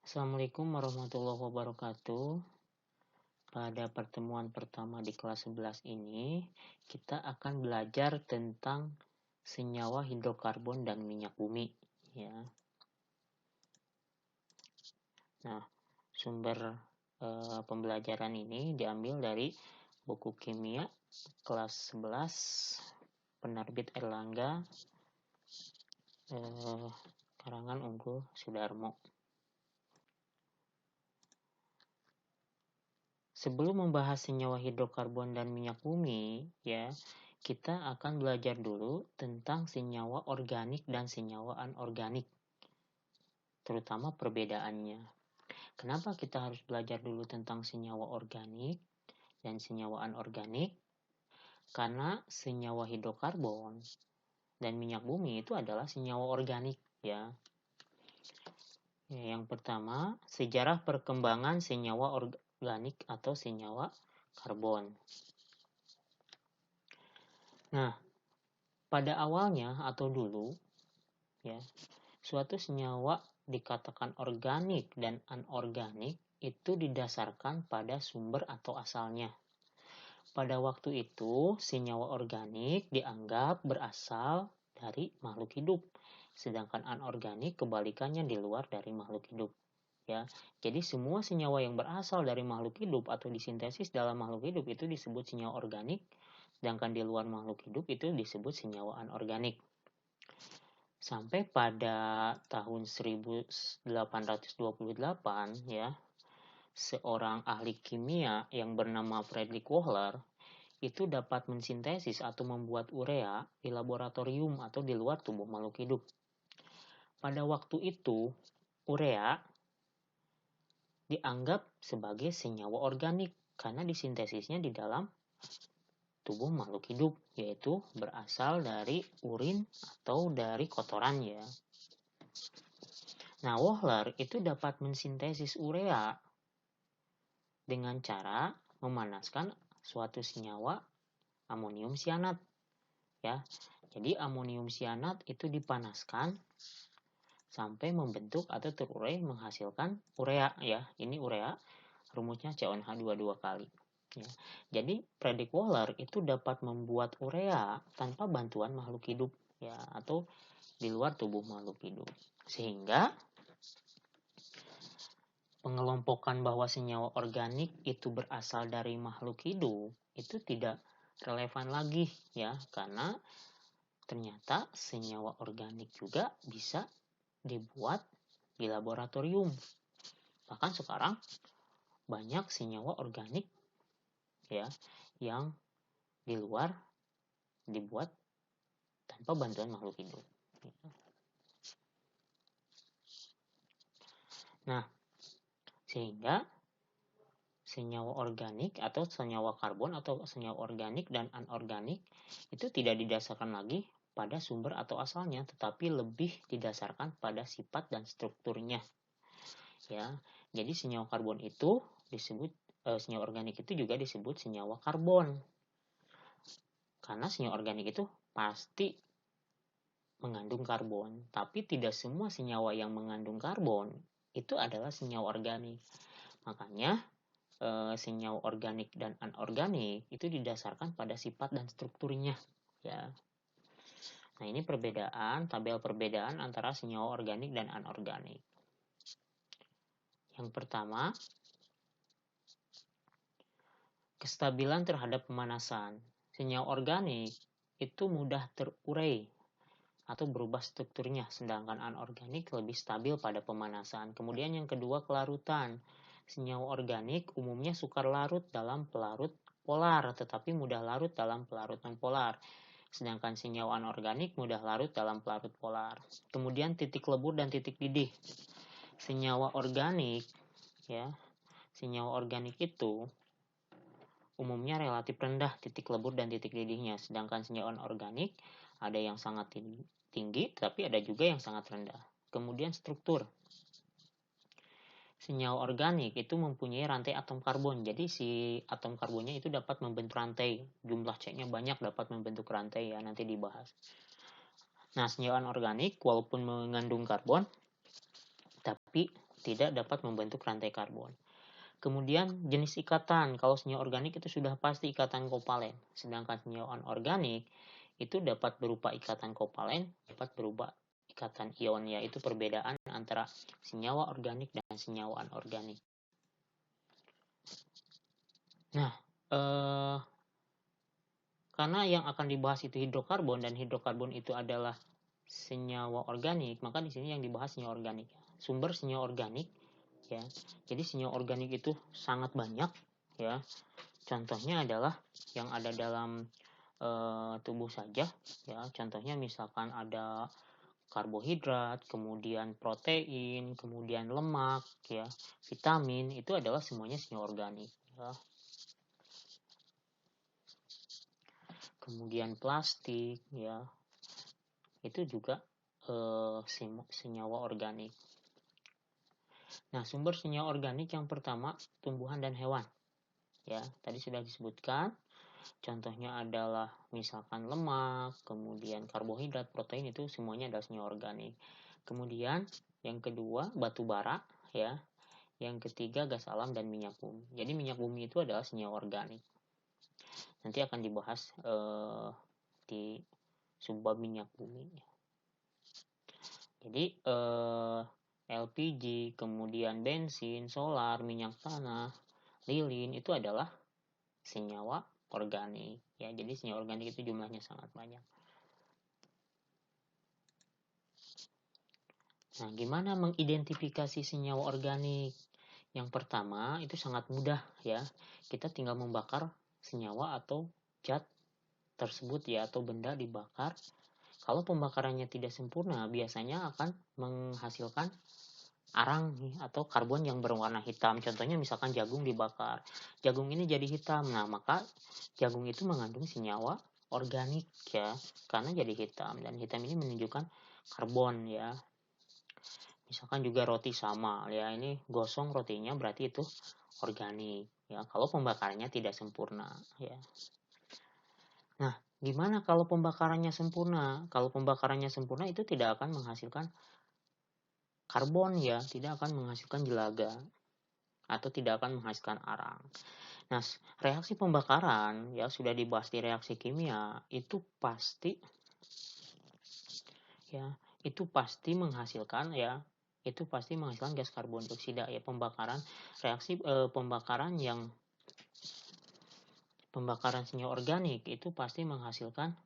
Assalamualaikum warahmatullahi wabarakatuh. Pada pertemuan pertama di kelas 11 ini, kita akan belajar tentang senyawa hidrokarbon dan minyak bumi. Ya. Nah, sumber pembelajaran ini diambil dari buku kimia kelas 11 penerbit Erlangga, karangan Unggul Sudarmo. Sebelum membahas senyawa hidrokarbon dan minyak bumi, ya, kita akan belajar dulu tentang senyawa organik dan senyawa anorganik, terutama perbedaannya. Kenapa kita harus belajar dulu tentang senyawa organik dan senyawa anorganik? Karena senyawa hidrokarbon dan minyak bumi itu adalah senyawa organik, ya. Yang pertama, sejarah perkembangan senyawa organik atau senyawa karbon. Nah, pada awalnya atau dulu, ya, suatu senyawa dikatakan organik dan anorganik itu didasarkan pada sumber atau asalnya. Pada waktu itu, senyawa organik dianggap berasal dari makhluk hidup, sedangkan anorganik kebalikannya di luar dari makhluk hidup. Ya, jadi semua senyawa yang berasal dari makhluk hidup atau disintesis dalam makhluk hidup itu disebut senyawa organik, sedangkan di luar makhluk hidup itu disebut senyawa anorganik. Sampai pada tahun 1828 ya, seorang ahli kimia yang bernama Friedrich Wohler itu dapat mensintesis atau membuat urea di laboratorium atau di luar tubuh makhluk hidup. Pada waktu itu, urea dianggap sebagai senyawa organik karena disintesisnya di dalam tubuh makhluk hidup, yaitu berasal dari urin atau dari kotoran, ya. Nah, Wohler itu dapat mensintesis urea dengan cara memanaskan suatu senyawa amonium sianat, ya. Jadi amonium sianat itu dipanaskan sampai membentuk atau terurai menghasilkan urea, ya. Ini urea, rumusnya CONH2 2 kali. Ya. Jadi Friedrich Wohler itu dapat membuat urea tanpa bantuan makhluk hidup, ya, atau di luar tubuh makhluk hidup. Sehingga pengelompokan bahwa senyawa organik itu berasal dari makhluk hidup itu tidak relevan lagi, ya, karena ternyata senyawa organik juga bisa dibuat di laboratorium. Bahkan sekarang banyak senyawa organik, ya, yang di luar dibuat tanpa bantuan makhluk hidup. Nah, sehingga senyawa organik atau senyawa karbon atau senyawa organik dan anorganik itu tidak didasarkan lagi pada sumber atau asalnya, tetapi lebih didasarkan pada sifat dan strukturnya. Ya, jadi senyawa karbon itu disebut senyawa organik itu juga disebut senyawa karbon. Karena senyawa organik itu pasti mengandung karbon, tapi tidak semua senyawa yang mengandung karbon itu adalah senyawa organik. Makanya senyawa organik dan anorganik itu didasarkan pada sifat dan strukturnya, ya. Nah, ini perbedaan, tabel perbedaan antara senyawa organik dan anorganik. Yang pertama, kestabilan terhadap pemanasan. Senyawa organik itu mudah terurai atau berubah strukturnya, sedangkan anorganik lebih stabil pada pemanasan. Kemudian yang kedua, kelarutan. Senyawa organik umumnya sukar larut dalam pelarut polar, tetapi mudah larut dalam pelarut non-polar. Sedangkan senyawa anorganik mudah larut dalam pelarut polar. Kemudian titik lebur dan titik didih. Senyawa organik, ya, senyawa organik itu umumnya relatif rendah titik lebur dan titik didihnya. Sedangkan senyawa anorganik ada yang sangat tinggi, tapi ada juga yang sangat rendah. Kemudian struktur. Senyawa organik itu mempunyai rantai atom karbon. Jadi si atom karbonnya itu dapat membentuk rantai. Jumlah C-nya banyak dapat membentuk rantai, ya, nanti dibahas. Nah, senyawa anorganik walaupun mengandung karbon tapi tidak dapat membentuk rantai karbon. Kemudian jenis ikatan, kalau senyawa organik itu sudah pasti ikatan kovalen, sedangkan senyawa anorganik itu dapat berupa ikatan kovalen, dapat berupa ikatan ion, yaitu perbedaan antara senyawa organik dan senyawa anorganik. Nah, karena yang akan dibahas itu hidrokarbon dan hidrokarbon itu adalah senyawa organik, maka di sini yang dibahas senyawa organik. Sumber senyawa organik, ya. Jadi senyawa organik itu sangat banyak, ya. Contohnya adalah yang ada dalam tubuh saja, ya. Contohnya misalkan ada karbohidrat, kemudian protein, kemudian lemak, ya, vitamin, itu adalah semuanya senyawa organik, ya. Kemudian plastik, ya, itu juga senyawa organik. Nah, sumber senyawa organik yang pertama tumbuhan dan hewan. Ya, tadi sudah disebutkan. Contohnya adalah misalkan lemak, kemudian karbohidrat, protein, itu semuanya adalah senyawa organik. Kemudian yang kedua batu bara, ya. Yang ketiga gas alam dan minyak bumi. Jadi minyak bumi itu adalah senyawa organik. Nanti akan dibahas di subbab minyak bumi. Jadi LPG, kemudian bensin, solar, minyak tanah, lilin, itu adalah senyawa organik, ya. Jadi senyawa organik itu jumlahnya sangat banyak. Nah, gimana mengidentifikasi senyawa organik? Yang pertama itu sangat mudah, ya. Kita tinggal membakar senyawa atau zat tersebut, ya, atau benda dibakar. Kalau pembakarannya tidak sempurna, biasanya akan menghasilkan arang atau karbon yang berwarna hitam. Contohnya misalkan jagung dibakar, jagung ini jadi hitam. Nah, maka jagung itu mengandung senyawa organik, ya, karena jadi hitam, dan hitam ini menunjukkan karbon, ya. Misalkan juga roti sama, ya, ini gosong rotinya, berarti itu organik, ya, kalau pembakarannya tidak sempurna, ya. Nah, gimana kalau pembakarannya sempurna? Kalau pembakarannya sempurna itu tidak akan menghasilkan karbon, ya, tidak akan menghasilkan jelaga atau tidak akan menghasilkan arang. Nah, reaksi pembakaran, ya, sudah dibahas di reaksi kimia, itu pasti, ya, itu pasti menghasilkan, ya, itu pasti menghasilkan gas karbon dioksida, ya. Reaksi pembakaran senyawa organik itu pasti menghasilkan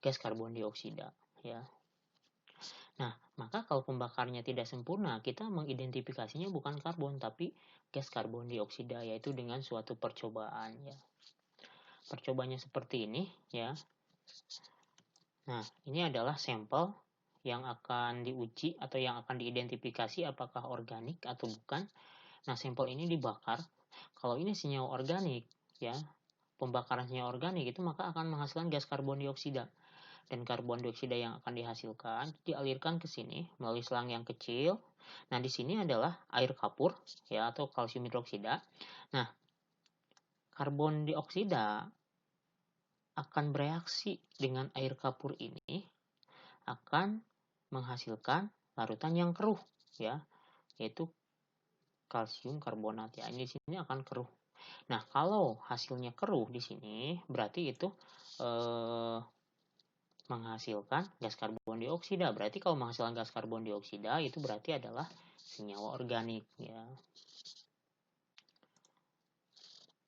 gas karbon dioksida, ya. Nah, maka kalau pembakarnya tidak sempurna, kita mengidentifikasinya bukan karbon tapi gas karbon dioksida, yaitu dengan suatu percobaan, ya. Percobaannya seperti ini, ya. Nah, ini adalah sampel yang akan diuji atau yang akan diidentifikasi apakah organik atau bukan. Nah, sampel ini dibakar. Kalau ini senyawa organik, ya, pembakaran senyawa organik itu maka akan menghasilkan gas karbon dioksida. Dan karbon dioksida yang akan dihasilkan dialirkan ke sini melalui selang yang kecil. Nah, di sini adalah air kapur, ya, atau kalsium hidroksida. Nah, karbon dioksida akan bereaksi dengan air kapur ini, akan menghasilkan larutan yang keruh, ya, yaitu kalsium karbonat, ya. Ini di sini akan keruh. Nah, kalau hasilnya keruh di sini, berarti itu menghasilkan gas karbon dioksida. Berarti kalau menghasilkan gas karbon dioksida itu berarti adalah senyawa organik, ya.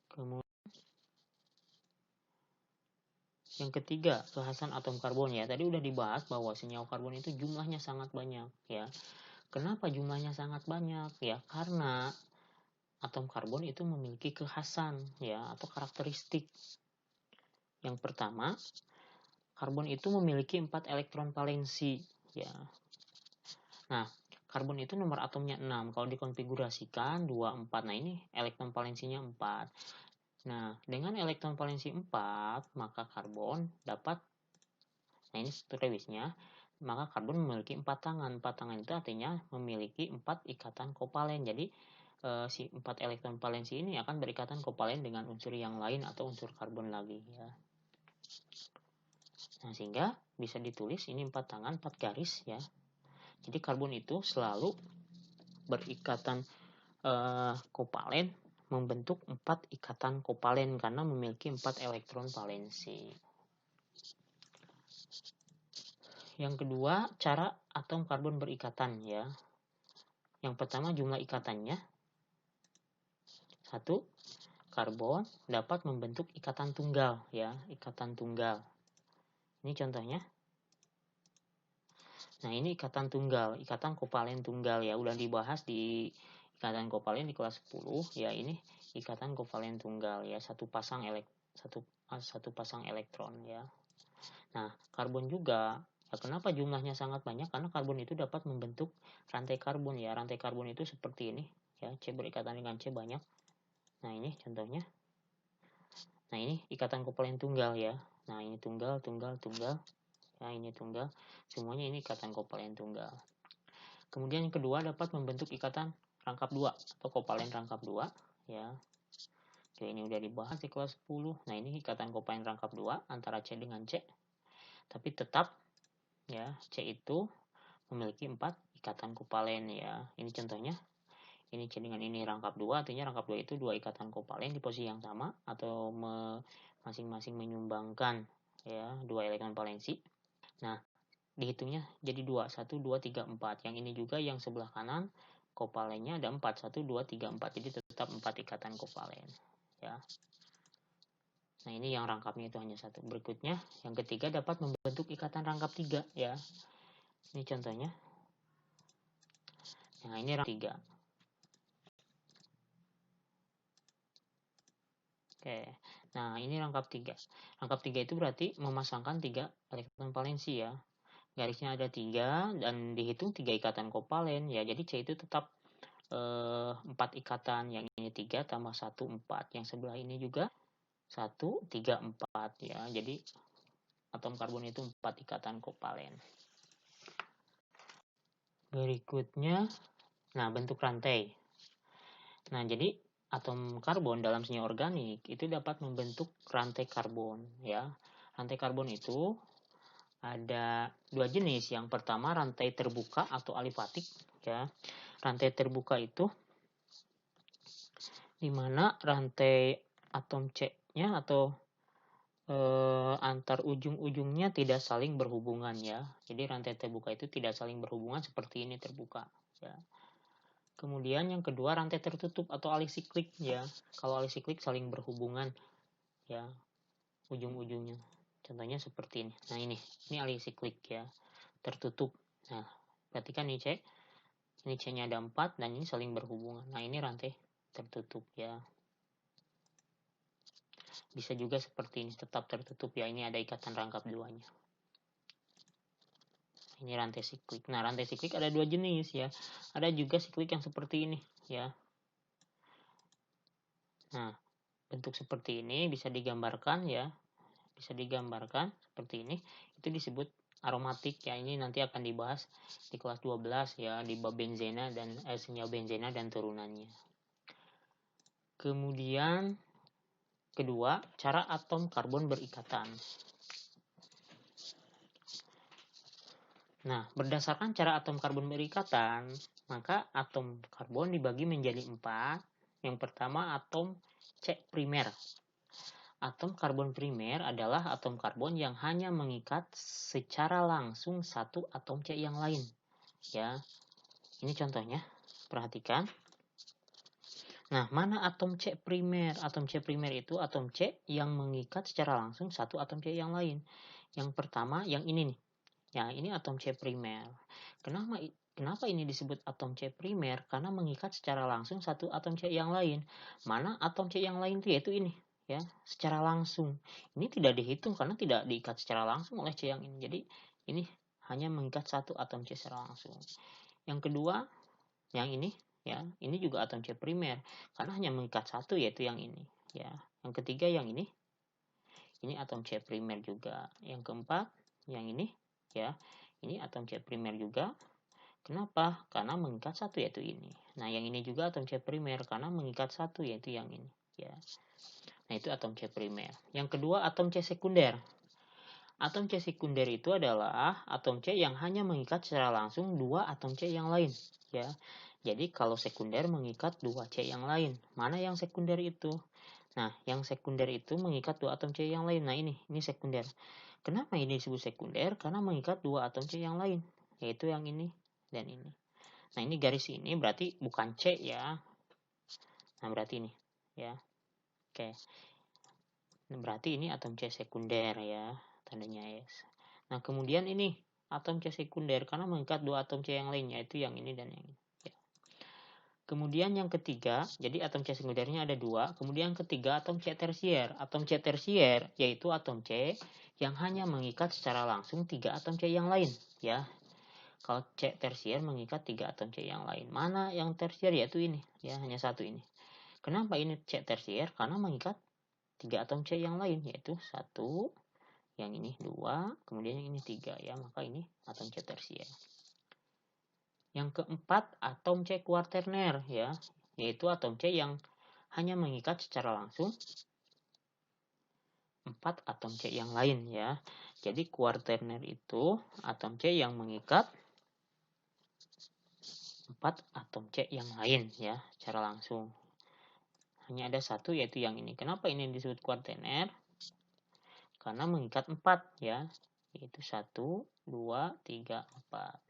Kemudian yang ketiga, kekhasan atom karbon, ya. Tadi udah dibahas bahwa senyawa karbon itu jumlahnya sangat banyak, ya. Kenapa jumlahnya sangat banyak? Ya, karena atom karbon itu memiliki kekhasan, ya, atau karakteristik. Yang pertama, karbon itu memiliki 4 elektron valensi, ya. Nah, karbon itu nomor atomnya 6. Kalau dikonfigurasikan 2, 4. Nah, ini elektron valensinya 4. Nah, dengan elektron valensi 4, maka karbon dapat, nah ini struktur Lewisnya, maka karbon memiliki 4 tangan. 4 tangan itu artinya memiliki 4 ikatan kovalen. Jadi, si 4 elektron valensi ini akan berikatan kovalen dengan unsur yang lain atau unsur karbon lagi, ya. Nah, sehingga bisa ditulis ini 4 tangan, 4 garis, ya. Jadi karbon itu selalu berikatan kovalen membentuk 4 ikatan kovalen karena memiliki 4 elektron valensi. Yang kedua, cara atom karbon berikatan ya. Yang pertama jumlah ikatannya. 1. Karbon dapat membentuk ikatan tunggal ya, ikatan tunggal. Ini contohnya. Nah, ini ikatan tunggal, ikatan kovalen tunggal ya, udah dibahas di ikatan kovalen di kelas 10 ya. Ini ikatan kovalen tunggal ya, satu pasang elektron ya. Nah, karbon juga ya, kenapa jumlahnya sangat banyak? Karena karbon itu dapat membentuk rantai karbon ya. Rantai karbon itu seperti ini ya, C berikatan dengan C banyak. Nah, ini contohnya. Nah, ini ikatan kovalen tunggal ya. Nah, ini tunggal. Ya, ini tunggal. Semuanya ini ikatan kovalen tunggal. Kemudian yang kedua dapat membentuk ikatan rangkap 2 atau kovalen rangkap 2 ya. Oke, ini udah dibahas di kelas 10. Nah, ini ikatan kovalen rangkap 2 antara C dengan C. Tapi tetap ya, C itu memiliki 4 ikatan kovalen ya. Ini contohnya. Ini C dengan ini rangkap 2, artinya rangkap 2 itu 2 ikatan kovalen di posisi yang sama atau masing-masing menyumbangkan ya 2 elektron valensi. Nah, dihitungnya jadi 2, 1, 2, 3, 4. Yang ini juga yang sebelah kanan kovalennya ada 4, 1, 2, 3, 4. Jadi tetap 4 ikatan kovalen ya. Nah, ini yang rangkapnya itu hanya 1. Berikutnya, yang ketiga dapat membentuk ikatan rangkap 3 ya. Ini contohnya. Nah, ini rangkap 3. Oke. Nah, ini rangkap 3. Rangkap 3 itu berarti memasangkan 3 elektron valensi ya. Garisnya ada 3 dan dihitung 3 ikatan kovalen ya. Jadi C itu tetap 4 ikatan. Yang ini 3 tambah 1, 4. Yang sebelah ini juga 1, 3, 4 ya. Jadi atom karbon itu 4 ikatan kovalen. Berikutnya, nah bentuk rantai. Nah, jadi atom karbon dalam senyawa organik itu dapat membentuk rantai karbon ya. Rantai karbon itu ada 2 jenis. Yang pertama rantai terbuka atau alifatik ya. Rantai terbuka itu di mana rantai atom C-nya atau antar ujung-ujungnya tidak saling berhubungan ya. Jadi rantai terbuka itu tidak saling berhubungan seperti ini terbuka ya. Kemudian yang kedua rantai tertutup atau alisiklik ya. Kalau alisiklik saling berhubungan ya ujung-ujungnya. Contohnya seperti ini. Nah, ini alisiklik ya. Tertutup. Nah, perhatikan nih C. Ini C-nya ada 4 dan ini saling berhubungan. Nah, ini rantai tertutup ya. Bisa juga seperti ini tetap tertutup ya. Ini ada ikatan rangkap 2-nya. Ini rantai siklik. Nah, rantai siklik ada 2 jenis ya. Ada juga siklik yang seperti ini ya. Nah, bentuk seperti ini bisa digambarkan ya. Bisa digambarkan seperti ini. Itu disebut aromatik ya. Ini nanti akan dibahas di kelas 12 ya, di bab benzena dan senyawa benzena dan turunannya. Kemudian kedua, cara atom karbon berikatan. Nah, berdasarkan cara atom karbon berikatan, maka atom karbon dibagi menjadi 4. Yang pertama atom C primer. Atom karbon primer adalah atom karbon yang hanya mengikat secara langsung satu atom C yang lain. Ya, ini contohnya. Perhatikan. Nah, mana atom C primer? Atom C primer itu atom C yang mengikat secara langsung satu atom C yang lain. Yang pertama, yang ini nih. Ya, ini atom C primer. Kenapa ini disebut atom C primer? Karena mengikat secara langsung satu atom C yang lain. Mana atom C yang lain itu yaitu ini, ya, secara langsung. Ini tidak dihitung karena tidak diikat secara langsung oleh C yang ini. Jadi ini hanya mengikat satu atom C secara langsung. Yang kedua, yang ini, ya, ini juga atom C primer karena hanya mengikat satu yaitu yang ini, ya. Yang ketiga yang ini atom C primer juga. Yang keempat, yang ini. Ya, ini atom C primer juga. Kenapa? Karena mengikat satu yaitu ini. Nah, yang ini juga atom C primer karena mengikat satu yaitu yang ini. Ya. Nah, itu atom C primer. Yang kedua atom C sekunder. Atom C sekunder itu adalah atom C yang hanya mengikat secara langsung dua atom C yang lain. Ya. Jadi kalau sekunder mengikat 2 C yang lain. Mana yang sekunder itu? Nah, yang sekunder itu mengikat 2 atom C yang lain. Nah, ini sekunder. Kenapa ini disebut sekunder? Karena mengikat 2 atom C yang lain, yaitu yang ini dan ini. Nah, ini garis ini berarti bukan C ya. Nah, berarti ini ya. Oke. Nah, berarti ini atom C sekunder ya, tandanya S. Nah, kemudian ini atom C sekunder karena mengikat 2 atom C yang lain, yaitu yang ini dan yang ini. Kemudian yang ketiga, jadi atom C sekundernya ada 2. Kemudian yang ketiga atom C tersier. Atom C tersier yaitu atom C yang hanya mengikat secara langsung 3 atom C yang lain. Ya, kalau C tersier mengikat 3 atom C yang lain. Mana yang tersier? Yaitu ini. Ya, hanya satu ini. Kenapa ini C tersier? Karena mengikat 3 atom C yang lain. Yaitu 1, yang ini 2, kemudian yang ini 3. Ya, maka ini atom C tersier. Yang keempat, atom C kuaterner ya, yaitu atom C yang hanya mengikat secara langsung 4 atom C yang lain ya. Jadi kuaterner itu atom C yang mengikat 4 atom C yang lain ya, secara langsung. Hanya ada satu, yaitu yang ini. Kenapa ini disebut kuaterner? Karena mengikat 4 ya, yaitu 1, 2, 3, 4.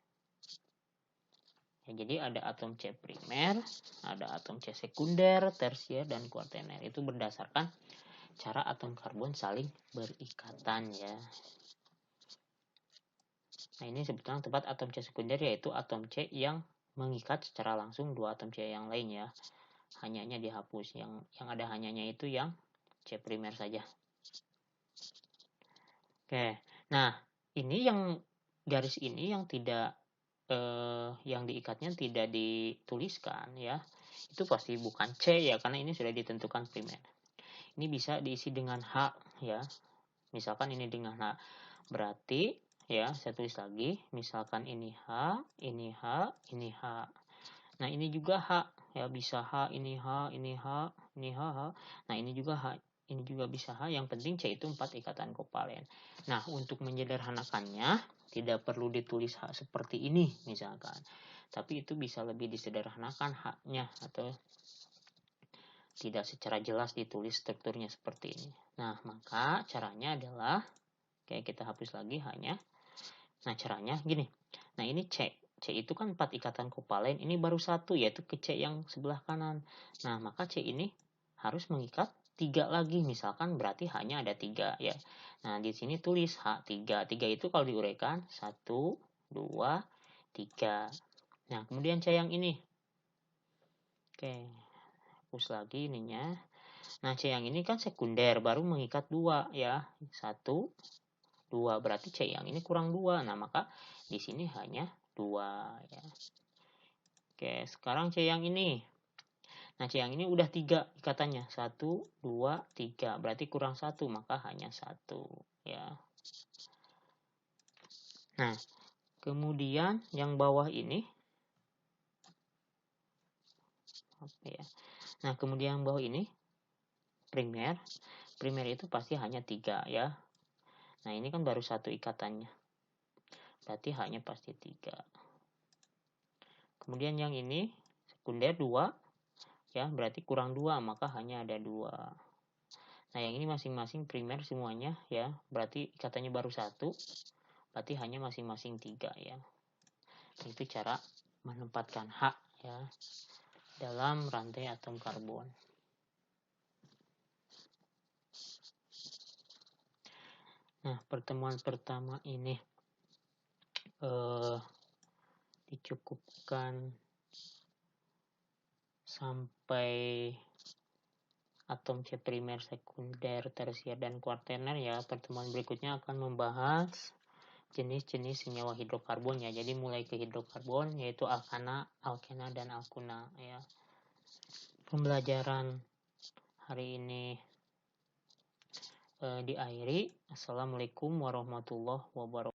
Ya, jadi ada atom C primer, ada atom C sekunder, tersier, dan kuaterner. Itu berdasarkan cara atom karbon saling berikatan ya. Nah, ini sebetulnya tempat atom C sekunder, yaitu atom C yang mengikat secara langsung 2 atom C yang lain ya. Hanyanya dihapus. Yang ada hanyanya itu yang C primer saja. Oke. Nah, ini yang garis ini yang tidak yang diikatnya tidak dituliskan ya, itu pasti bukan C ya, karena ini sudah ditentukan primer. Ini bisa diisi dengan H ya, misalkan ini dengan H, berarti ya saya tulis lagi, misalkan ini H, ini H, ini H. Nah, ini juga H ya, bisa H, ini H, ini H, ini H, H. Nah, ini juga H, ini juga bisa H. Yang penting C itu 4 ikatan kovalen. Nah, untuk menyederhanakannya tidak perlu ditulis H seperti ini misalkan, tapi itu bisa lebih disederhanakan H-nya, atau tidak secara jelas ditulis strukturnya seperti ini. Nah, maka caranya adalah kayak kita hapus lagi H-nya. Nah, caranya gini. Nah, ini C. C itu kan 4 ikatan kovalen, ini baru satu, yaitu ke C yang sebelah kanan. Nah, maka C ini harus mengikat 3 lagi, misalkan berarti H-nya ada 3 ya. Nah, di sini tulis H3. 3 itu kalau diuraikan 1, 2, 3. Nah, kemudian C yang ini. Oke, hapus lagi ininya. Nah, C yang ini kan sekunder, baru mengikat 2 ya. 1, 2, berarti C yang ini kurang 2. Nah, maka di sini hanya 2 ya. Oke, sekarang C yang ini. Nah, C yang ini udah 3 ikatannya. 1, 2, 3. Berarti kurang 1, maka hanya 1 ya. Nah, kemudian yang bawah ini. Oke ya. Nah, kemudian yang bawah ini primer. Primer itu pasti hanya 3 ya. Nah, ini kan baru 1 ikatannya. Berarti hanya pasti 3. Kemudian yang ini sekunder 2. Ya, berarti kurang 2, maka hanya ada 2. Nah, yang ini masing-masing primer semuanya ya, berarti ikatannya baru 1, berarti hanya masing-masing 3 ya. Itu cara menempatkan H ya dalam rantai atom karbon. Nah, pertemuan pertama ini dicukupkan sampai atom C primer, sekunder, tersier, dan kuaterner ya. Pertemuan berikutnya akan membahas jenis-jenis senyawa hidrokarbon ya. Jadi mulai ke hidrokarbon, yaitu alkana, alkena, dan alkuna ya. Pembelajaran hari ini diakhiri. Assalamualaikum warahmatullahi wabarakatuh.